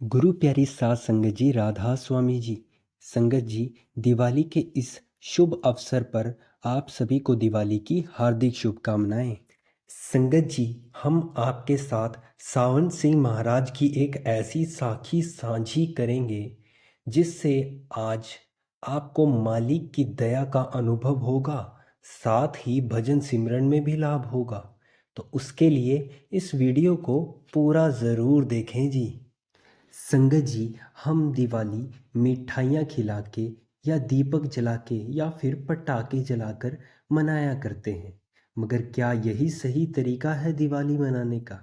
गुरु प्यारी साध संगत जी, राधा स्वामी जी। संगत जी, दिवाली के इस शुभ अवसर पर आप सभी को दिवाली की हार्दिक शुभकामनाएं। संगत जी, हम आपके साथ सावन सिंह महाराज की एक ऐसी साखी साझी करेंगे जिससे आज आपको मालिक की दया का अनुभव होगा, साथ ही भजन सिमरन में भी लाभ होगा। तो उसके लिए इस वीडियो को पूरा ज़रूर देखें जी। संगत जी, हम दिवाली मिठाइयाँ खिला के या दीपक जला के या फिर पटाखे जलाकर मनाया करते हैं, मगर क्या यही सही तरीका है दिवाली मनाने का?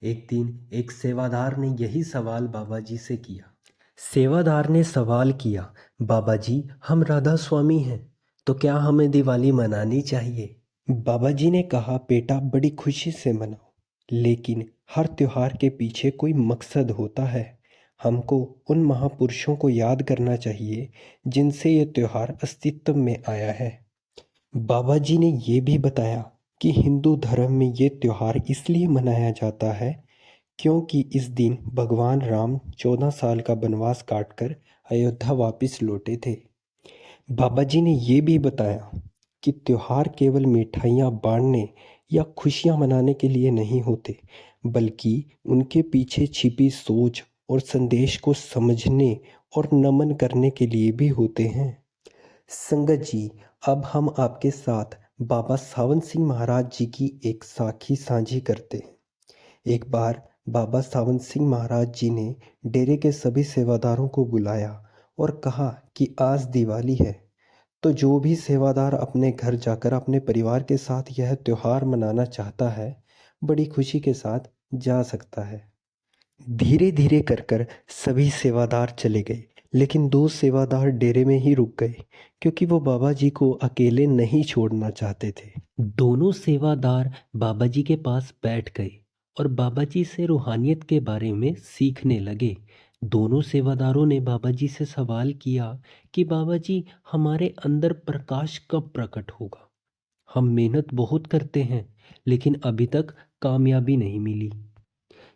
एक दिन एक सेवादार ने यही सवाल बाबा जी से किया। सेवादार ने सवाल किया, बाबा जी, हम राधा स्वामी हैं, तो क्या हमें दिवाली मनानी चाहिए? बाबा जी ने कहा, बेटा, बड़ी खुशी से मनाओ, लेकिन हर त्योहार के पीछे कोई मकसद होता है। हमको उन महापुरुषों को याद करना चाहिए जिनसे ये त्योहार अस्तित्व में आया है। बाबा जी ने ये भी बताया कि हिंदू धर्म में ये त्योहार इसलिए मनाया जाता है क्योंकि इस दिन भगवान राम 14 साल का वनवास काटकर अयोध्या वापस लौटे थे। बाबा जी ने ये भी बताया कि त्योहार केवल मिठाइयाँ बांटने या खुशियाँ मनाने के लिए नहीं होते, बल्कि उनके पीछे छिपी सोच और संदेश को समझने और नमन करने के लिए भी होते हैं। संगत जी, अब हम आपके साथ बाबा सावन सिंह महाराज जी की एक साखी साझी करते हैं। एक बार बाबा सावन सिंह महाराज जी ने डेरे के सभी सेवादारों को बुलाया और कहा कि आज दिवाली है, तो जो भी सेवादार अपने घर जाकर अपने परिवार के साथ यह त्योहार मनाना चाहता है, बड़ी खुशी के साथ जा सकता है। धीरे धीरे कर सभी सेवादार चले गए, लेकिन दो सेवादार डेरे में ही रुक गए क्योंकि वो बाबा जी को अकेले नहीं छोड़ना चाहते थे। दोनों सेवादार बाबा जी के पास बैठ गए और बाबा जी से रूहानियत के बारे में सीखने लगे। दोनों सेवादारों ने बाबा जी से सवाल किया कि बाबा जी, हमारे अंदर प्रकाश कब प्रकट होगा? हम मेहनत बहुत करते हैं, लेकिन अभी तक कामयाबी नहीं मिली।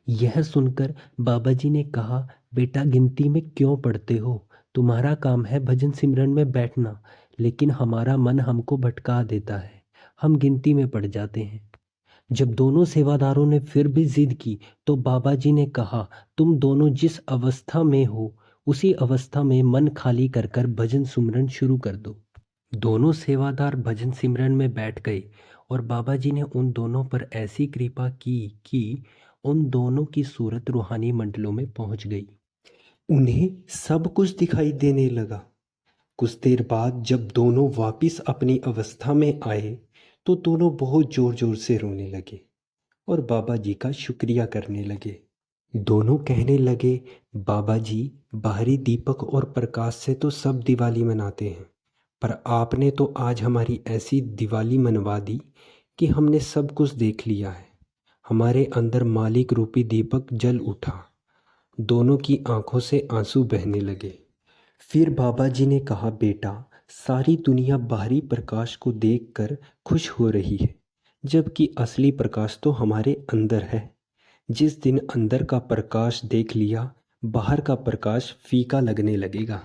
यह सुनकर बाबा जी ने कहा, बेटा, गिनती में क्यों पढ़ते हो? तुम्हारा काम है भजन सिमरन में बैठना, लेकिन हमारा मन हमको भटका देता है, हम गिनती में पड़ जाते हैं। जब दोनों सेवादारों ने फिर भी जिद की, तो बाबा जी ने कहा, तुम दोनों जिस अवस्था में हो, उसी अवस्था में मन खाली कर कर भजन सिमरन शुरू कर दो। दोनों सेवादार भजन सिमरन में बैठ गए और बाबा जी ने उन दोनों पर ऐसी कृपा की कि उन दोनों की सूरत रूहानी मंडलों में पहुंच गई। उन्हें सब कुछ दिखाई देने लगा। कुछ देर बाद जब दोनों वापिस अपनी अवस्था में आए, तो दोनों बहुत जोर जोर से रोने लगे और बाबा जी का शुक्रिया करने लगे। दोनों कहने लगे, बाबा जी, बाहरी दीपक और प्रकाश से तो सब दिवाली मनाते हैं, पर आपने तो आज हमारी ऐसी दिवाली मनवा दी कि हमने सब कुछ देख लिया है। हमारे अंदर मालिक रूपी दीपक जल उठा। दोनों की आंखों से आंसू बहने लगे। फिर बाबा जी ने कहा, बेटा, सारी दुनिया बाहरी प्रकाश को देखकर खुश हो रही है, जबकि असली प्रकाश तो हमारे अंदर है। जिस दिन अंदर का प्रकाश देख लिया, बाहर का प्रकाश फीका लगने लगेगा।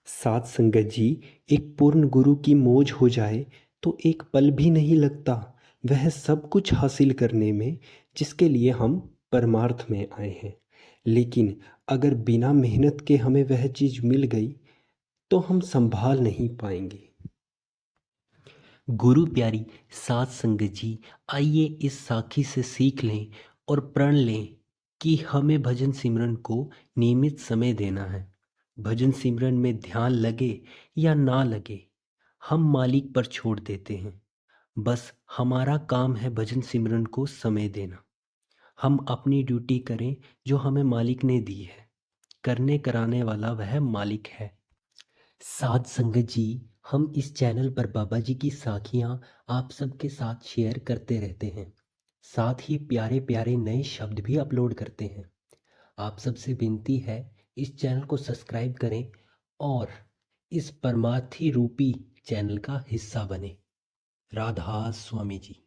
साध संगत जी, एक पूर्ण गुरु की मौज हो जाए तो एक पल भी नहीं लगता वह सब कुछ हासिल करने में जिसके लिए हम परमार्थ में आए हैं। लेकिन अगर बिना मेहनत के हमें वह चीज मिल गई तो हम संभाल नहीं पाएंगे। गुरु प्यारी साध संगत जी, आइए इस साखी से सीख लें और प्रण लें कि हमें भजन सिमरन को नियमित समय देना है। भजन सिमरन में ध्यान लगे या ना लगे, हम मालिक पर छोड़ देते हैं। बस हमारा काम है भजन सिमरन को समय देना। हम अपनी ड्यूटी करें जो हमें मालिक ने दी है। करने कराने वाला वह मालिक है। साध संगत जी, हम इस चैनल पर बाबा जी की साखियाँ आप सबके साथ शेयर करते रहते हैं, साथ ही प्यारे प्यारे नए शब्द भी अपलोड करते हैं। आप सबसे विनती है, इस चैनल को सब्सक्राइब करें और इस परमार्थी रूपी चैनल का हिस्सा बने। राधा स्वामी जी।